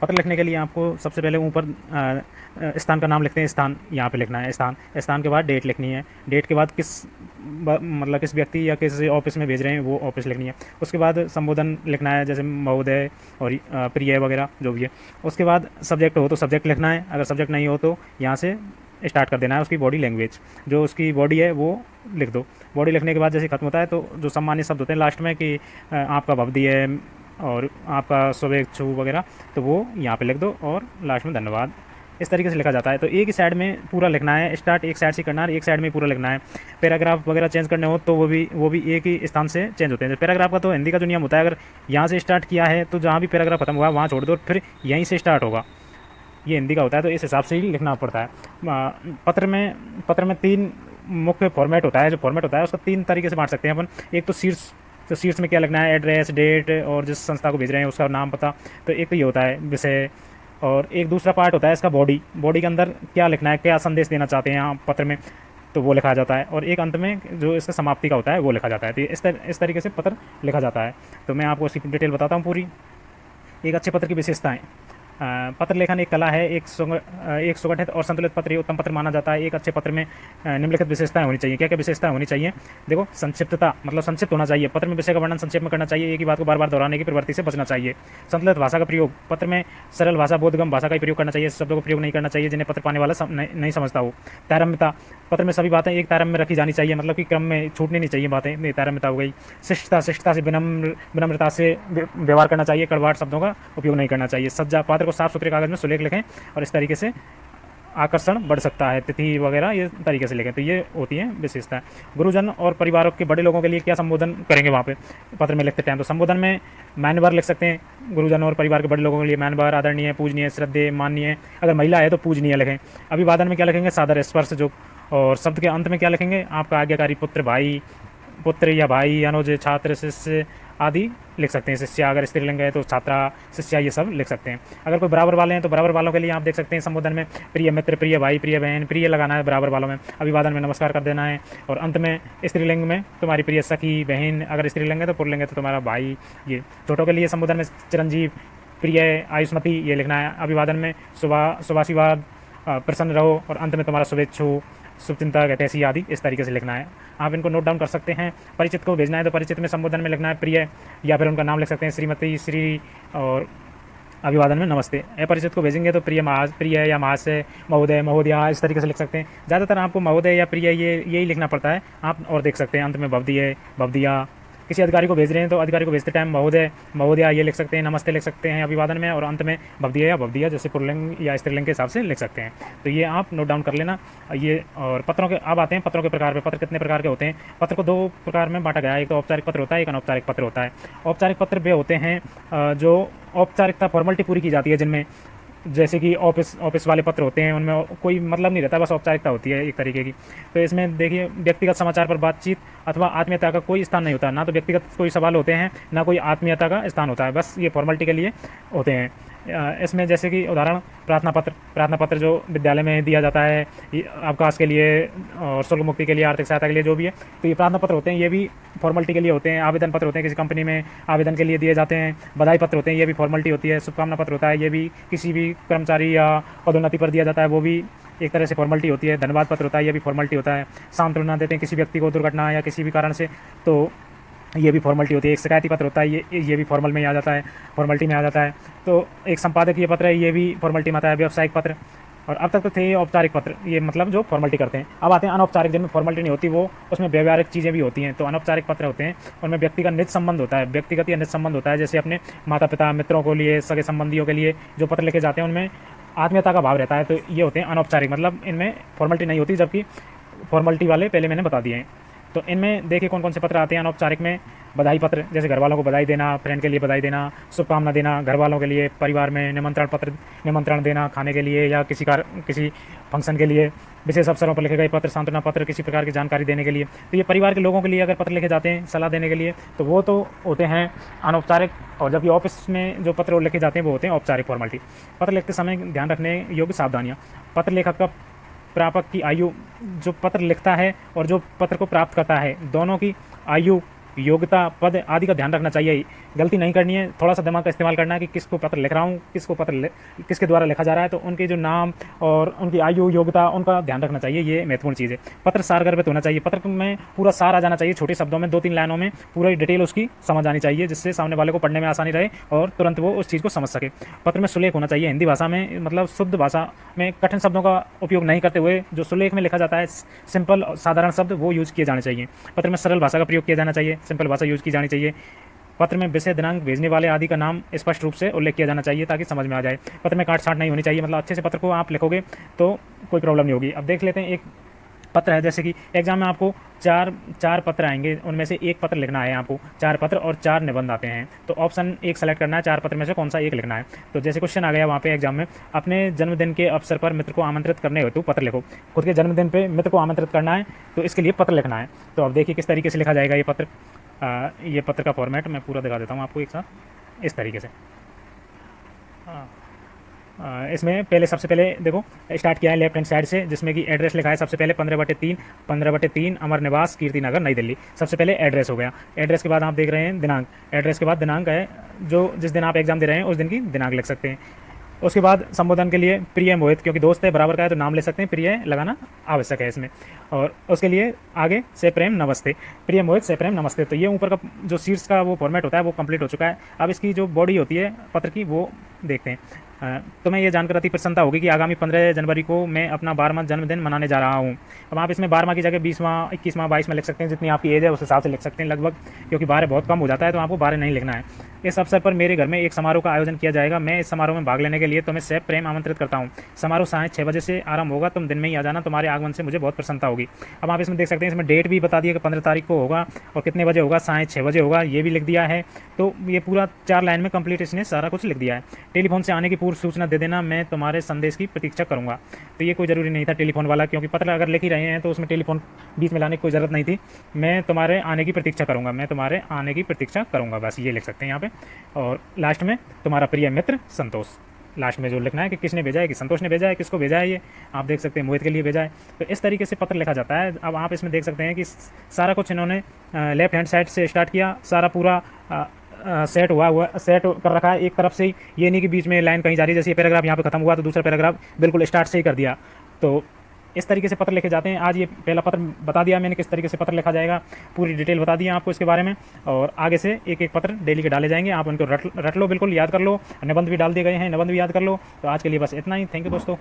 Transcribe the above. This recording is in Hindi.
पत्र लिखने के लिए आपको सबसे पहले ऊपर स्थान का नाम लिखते हैं, स्थान यहाँ पे लिखना है, स्थान। स्थान के बाद डेट लिखनी है, डेट के बाद मतलब किस व्यक्ति या किस ऑफिस में भेज रहे हैं वो ऑफिस लिखनी है। उसके बाद संबोधन लिखना है, जैसे महोदय और प्रिय वगैरह जो भी है। उसके बाद सब्जेक्ट हो तो सब्जेक्ट लिखना है, अगर सब्जेक्ट नहीं हो तो यहाँ से स्टार्ट कर देना है उसकी बॉडी लैंग्वेज, जो उसकी बॉडी है वो लिख दो। बॉडी लिखने के बाद जैसे खत्म होता है तो जो सम्मानित शब्द होते हैं लास्ट में कि आपका भवदीय है और आपका शुभेच्छु वगैरह, तो वो यहाँ पे लिख दो और लास्ट में धन्यवाद। इस तरीके से लिखा जाता है। तो एक ही साइड में पूरा लिखना है, स्टार्ट एक साइड से करना है, एक साइड में पूरा लिखना है। पैराग्राफ वगैरह चेंज करने हो तो वो भी एक ही स्थान से चेंज होते हैं। पैराग्राफ का तो हिंदी का जो नियम होता है, अगर यहाँ से स्टार्ट किया है तो जहाँ भी पैराग्राफ खत्म हुआ वहाँ छोड़ दो, फिर यहीं से स्टार्ट होगा। ये हिंदी का होता है, तो इस हिसाब से ही लिखना पड़ता है। पत्र में 3 मुख्य फॉर्मेट होता है। जो फॉर्मेट होता है उसको 3 तरीके से बांट सकते हैं अपन। एक तो शीर्ष, तो शीर्ष में क्या लिखना है, एड्रेस, डेट और जिस संस्था को भेज रहे हैं उसका नाम पता। तो एक तो ये होता है विषय, और एक दूसरा पार्ट होता है इसका बॉडी। बॉडी के अंदर क्या लिखना है, क्या संदेश देना चाहते हैं आप पत्र में, तो वो लिखा जाता है। और एक अंत में जो इसका समाप्ति का होता है वो लिखा जाता है। तो इस तरीके से पत्र लिखा जाता है। तो मैं आपको इसकी डिटेल बताता हूँ पूरी। एक अच्छे पत्र की विशेषताएं। पत्र लेखन एक कला है। एक सुगठित और संतुलित पत्र ही उत्तम पत्र माना जाता है। एक अच्छे पत्र में निम्नलिखित विशेषताएं होनी चाहिए। क्या क्या विशेषताएं होनी चाहिए? देखो, संक्षिप्तता, मतलब संक्षिप्त होना चाहिए। पत्र में विषय का वर्णन संक्षेप में करना चाहिए। एक ही बात को बार बार दोहराने की प्रवृत्ति से बचना चाहिए। संतुलित भाषा का प्रयोग। पत्र में सरल भाषा, बोधगम्य भाषा का प्रयोग करना चाहिए। शब्दों का प्रयोग नहीं करना चाहिए जिन्हें पत्र पाने वाला नहीं समझता हो। तारम्यता। पत्र में सभी बातें एक तारम्य में रखी जानी चाहिए, मतलब कि क्रम में छूटनी नहीं चाहिए बातें, तारम्यता हो गई। शिष्टता। शिष्टता से विनम्रता से व्यवहार करना चाहिए। कड़वाहट शब्दों का उपयोग नहीं करना चाहिए। सज्जा। पात्र को साफ सुथरे कागज में सुलेख लिखें और इस तरीके से आकर्षण बढ़ सकता है। तिथि वगैरह ये तरीके से लिखें। तो ये होती है विशेषता। गुरुजन और परिवारों के बड़े लोगों के लिए क्या संबोधन करेंगे वहाँ पे पत्र में लिखते टाइम? तो संबोधन में मान्यवर लिख सकते हैं। गुरुजन और परिवार के बड़े लोगों के लिए मान्यवर, आदरणीय, पूजनीय, श्रद्धेय, माननीय। अगर महिला है तो पूजनीय लिखें। अभिवादन में क्या लिखेंगे? सादर, स्पर्श जो। और शब्द के अंत में क्या लिखेंगे? आपका आज्ञाकारी पुत्र, भाई, पुत्र या भाई, अनुज, छात्र, शिष्य आदि लिख सकते हैं। शिष्य अगर स्त्रीलिंग है तो छात्रा, शिष्या, ये सब लिख सकते हैं। अगर कोई बराबर वाले हैं तो बराबर वालों के लिए आप देख सकते हैं संबोधन में प्रिय मित्र, प्रिय भाई, प्रिय बहन, प्रिय लगाना है बराबर वालों में। अभिवादन में नमस्कार कर देना है। और अंत में स्त्रीलिंग में तुम्हारी प्रिय सखी, बहन, अगर स्त्रीलिंग है तो पुल्लिंग है तो तुम्हारा भाई। ये छोटों के लिए संबोधन में चिरंजीव, प्रिय, आयुष्मती, ये लिखना है। अभिवादन में सुभाषीवाद, प्रसन्न रहो। और अंत में तुम्हारा शुभेच्छु, शुभचिंता, ऐसी आदि इस तरीके से लिखना है। आप इनको नोट डाउन कर सकते हैं। परिचित को भेजना है तो परिचित में संबोधन में लिखना है प्रिय, या फिर उनका नाम लिख सकते हैं श्रीमती, श्री। और अभिवादन में नमस्ते। अपरिचित को भेजेंगे तो प्रिय या महाशय, महोदय, महोदया, इस तरीके से लिख सकते हैं। ज़्यादातर आपको महोदय या प्रिय यही लिखना पड़ता है। आप और देख सकते हैं अंत में भवदीय, भवदिया। किसी अधिकारी को भेज रहे हैं तो अधिकारी को भेजते टाइम महोदय, महोदया ये लिख सकते हैं। नमस्ते लिख सकते हैं अभिवादन में। और अंत में भवदीय या भवदिया, जैसे पुल्लिंग या स्त्रीलिंग के हिसाब से लिख सकते हैं। तो ये आप नोट डाउन कर लेना। ये और पत्रों के अब आते हैं पत्रों के प्रकार पे। पत्र कितने प्रकार के होते हैं? पत्र को 2 प्रकार में बांटा गया है। एक तो औपचारिक पत्र होता है, एक अनौपचारिक पत्र होता है। औपचारिक पत्र वे होते हैं जो औपचारिकता, फॉर्मेलिटी पूरी की जाती है जिनमें, जैसे कि ऑफिस वाले पत्र होते हैं, उनमें कोई मतलब नहीं रहता, बस औपचारिकता होती है एक तरीके की। तो इसमें देखिए, व्यक्तिगत समाचार पर बातचीत अथवा आत्मीयता का कोई स्थान नहीं होता। ना तो व्यक्तिगत कोई सवाल होते हैं, ना कोई आत्मीयता का स्थान होता है, बस ये फॉर्मेलिटी के लिए होते हैं। इसमें जैसे कि उदाहरण, प्रार्थना पत्र जो विद्यालय में दिया जाता है अवकाश के लिए और शुल्क मुक्ति के लिए, आर्थिक सहायता के लिए, जो भी है, तो ये प्रार्थना पत्र होते हैं। ये भी फॉर्मेलिटी के लिए होते हैं। आवेदन पत्र होते हैं, किसी कंपनी में आवेदन के लिए दिए जाते हैं। बधाई पत्र होते हैं, ये भी फॉर्मेलिटी होती है। शुभकामना पत्र होता है, ये भी किसी भी कर्मचारी या पदोन्नति पर दिया जाता है, वो भी एक तरह से फॉर्मेलिटी होती है। धन्यवाद पत्र होता है, ये भी फॉर्मेलिटी होता है। सांत्वना देते हैं किसी व्यक्ति को दुर्घटना या किसी भी कारण से, तो ये भी फॉर्मेलिटी होती है। एक शिकायती पत्र होता है, ये भी फॉर्मल में आ जाता है, फॉर्मेलिटी में आ जाता है। तो एक संपादकीय पत्र है, ये भी फॉर्मेलिटी में आता है। व्यावसायिक पत्र। और अब तक तो थे औपचारिक पत्र, ये मतलब जो फॉर्मेलिटी करते हैं। अब आते हैं अनौपचारिक, जिनमें फॉर्मेलिटी नहीं होती, वो उसमें व्यवहारिक चीज़ें भी होती हैं। तो अनौपचारिक पत्र होते हैं, उनमें व्यक्ति का निज संबंध होता है, व्यक्तिगत या निज संबंध होता है। जैसे अपने माता पिता, मित्रों को लिए, सगे संबंधियों के लिए जो पत्र लिखे जाते हैं, उनमें आत्मीयता का भाव रहता है। तो ये होते हैं अनौपचारिक, मतलब इनमें फॉर्मेलिटी नहीं होती, जबकि फॉर्मेलिटी वाले पहले मैंने बता दिए हैं। तो इनमें देखिए कौन कौन से पत्र आते हैं अनौपचारिक में। बधाई पत्र, जैसे घर वालों को बधाई देना, फ्रेंड के लिए बधाई देना, शुभकामना देना घर वालों के लिए। परिवार में निमंत्रण पत्र, निमंत्रण देना खाने के लिए या किसी फंक्शन के लिए। विशेष अवसरों पर लिखे गए पत्र, सांत्वना पत्र, किसी प्रकार की जानकारी देने के लिए। तो ये परिवार के लोगों के लिए अगर पत्र लिखे जाते हैं सलाह देने के लिए, तो वो तो होते हैं अनौपचारिक। और जबकि ऑफिस में जो पत्र लिखे जाते हैं वो होते हैं औपचारिक फॉर्मेलिटी। पत्र लिखते समय ध्यान रखने योग्य सावधानियाँ। पत्र लेखक का प्रापक की आयु, जो पत्र लिखता है और जो पत्र को प्राप्त करता है, दोनों की आयु योग्यता, पद आदि का ध्यान रखना चाहिए। गलती नहीं करनी है, थोड़ा सा दिमाग का इस्तेमाल करना है कि किसको पत्र लिख रहा हूँ, किसके द्वारा लिखा जा रहा है, तो उनके जो नाम और उनकी आयु, योग्यता, उनका ध्यान रखना चाहिए। ये महत्वपूर्ण चीज़ है। पत्र सारगर्भित होना चाहिए, पत्र में पूरा सार आ जाना चाहिए, छोटे शब्दों में 2-3 लाइनों में पूरी डिटेल उसकी समझ आनी चाहिए, जिससे सामने वाले को पढ़ने में आसानी रहे और तुरंत वो उस चीज़ को समझ सके। पत्र में सुलेख होना चाहिए, हिंदी भाषा में मतलब शुद्ध भाषा में कठिन शब्दों का उपयोग नहीं करते हुए जो सुलेख में लिखा जाता है, सिंपल साधारण शब्द वो यूज़ किए जाने चाहिए। पत्र में सरल भाषा का प्रयोग किया जाना चाहिए, सिंपल भाषा यूज़ की जानी चाहिए। पत्र में विषय, दिनांक, भेजने वाले आदि का नाम स्पष्ट रूप से उल्लेख किया जाना चाहिए ताकि समझ में आ जाए। पत्र में काट छांट नहीं होनी चाहिए, मतलब अच्छे से पत्र को आप लिखोगे तो कोई प्रॉब्लम नहीं होगी। अब देख लेते हैं, एक पत्र है, जैसे कि एग्जाम में आपको चार पत्र आएंगे, उनमें से एक पत्र लिखना है आपको। 4 पत्र और 4 निबंध आते हैं, तो ऑप्शन एक सेलेक्ट करना है, 4 पत्र में से कौन सा एक लिखना है। तो जैसे क्वेश्चन आ गया वहाँ पे एग्जाम में, अपने जन्मदिन के अवसर पर मित्र को आमंत्रित करने हेतु पत्र लिखो। खुद के जन्मदिन पे मित्र को आमंत्रित करना है, तो इसके लिए पत्र लिखना है। तो अब देखिए किस तरीके से लिखा जाएगा ये पत्र। ये पत्र का फॉर्मेट मैं पूरा दिखा देता हूँ आपको एक साथ, इस तरीके से। इसमें पहले सबसे पहले देखो स्टार्ट किया है लेफ्ट हैंड साइड से, जिसमें कि एड्रेस लिखा है सबसे पहले 15/3 अमर निवास, कीर्ति नगर, नई दिल्ली। सबसे पहले एड्रेस हो गया। एड्रेस के बाद आप देख रहे हैं दिनांक, एड्रेस के बाद दिनांक है, जो जिस दिन आप एग्जाम दे रहे हैं उस दिन की दिनांक लिख सकते हैं। उसके बाद संबोधन के लिए प्रिय मोहित, क्योंकि दोस्त है बराबर का है तो नाम ले सकते हैं, प्रिय लगाना आवश्यक है इसमें। और उसके लिए आगे से प्रेम नमस्ते, प्रिय मोहित से प्रेम नमस्ते। तो ये ऊपर का जो शीट्स का वो फॉर्मेट होता है वो कंप्लीट हो चुका है। अब इसकी जो बॉडी होती है पत्र की वो देखते हैं। तो मैं ये जानकर अति प्रसन्नता होगी कि आगामी 15 जनवरी को मैं अपना 12वां जन्मदिन मनाने जा रहा हूँ। अब आप इसमें 12वां की जगह 20वां, 21वां, 22वां लिख सकते हैं, जितनी आपकी एज है उस हिसाब से लिख सकते हैं लगभग, क्योंकि 12 बहुत कम हो जाता है तो आपको 12 नहीं लिखना है। इस अवसर पर मेरे घर में एक समारोह का आयोजन किया जाएगा, मैं इस समारोह में भाग लेने के लिए तुम्हें सैफ प्रेम आमंत्रित करता हूँ। समारोह 6:30 बजे से आरंभ होगा, तुम दिन में ही आ जाना, तुम्हारे आगमन से मुझे बहुत प्रसन्नता होगी। अब आप इसमें देख सकते हैं, इसमें डेट भी बता दिया कि 15 तारीख को होगा और कितने बजे होगा, 6:30 बजे होगा, ये भी लिख दिया है। तो ये पूरा 4 लाइन में कंप्लीट इसने सारा कुछ लिख दिया है। टेलीफोन से आने की पूर्व सूचना दे देना, मैं तुम्हारे संदेश की प्रतीक्षा करूंगा। तो ये कोई ज़रूरी नहीं था टेलीफोन वाला, क्योंकि पत्र अगर लिख ही रहे हैं तो उसमें टेलीफोन बीच में लाने की कोई ज़रूरत नहीं थी। मैं तुम्हारे आने की प्रतीक्षा करूंगा, मैं तुम्हारे आने की प्रतीक्षा करूंगा, बस ये लिख सकते हैं यहाँ पे। और लास्ट में तुम्हारा प्रिय मित्र संतोष, लास्ट में जो लिखना है कि किसने भेजा है, कि संतोष ने भेजा है, किसको भेजा है, ये आप देख सकते हैं मोहित के लिए भेजा है। तो इस तरीके से पत्र लिखा जाता है। अब आप इसमें देख सकते हैं कि सारा कुछ इन्होंने लेफ्ट हैंड साइड से स्टार्ट किया, सारा पूरा सेट सेट कर रखा है एक तरफ से ही। ये नहीं कि बीच में लाइन कहीं जा रही है, जैसे ये पैराग्राफ यहाँ पे खत्म हुआ तो दूसरा पैराग्राफ बिल्कुल स्टार्ट से ही कर दिया। तो इस तरीके से पत्र लिखे जाते हैं। आज ये पहला पत्र बता दिया मैंने किस तरीके से पत्र लिखा जाएगा, पूरी डिटेल बता दी आपको इसके बारे में। और आगे से एक एक पत्र डेली के डाले जाएंगे, आप उनको रट लो, बिल्कुल याद कर लो। निबंध भी डाल दिए गए हैं, निबंध भी याद कर लो। तो आज के लिए बस इतना ही। थैंक यू दोस्तों।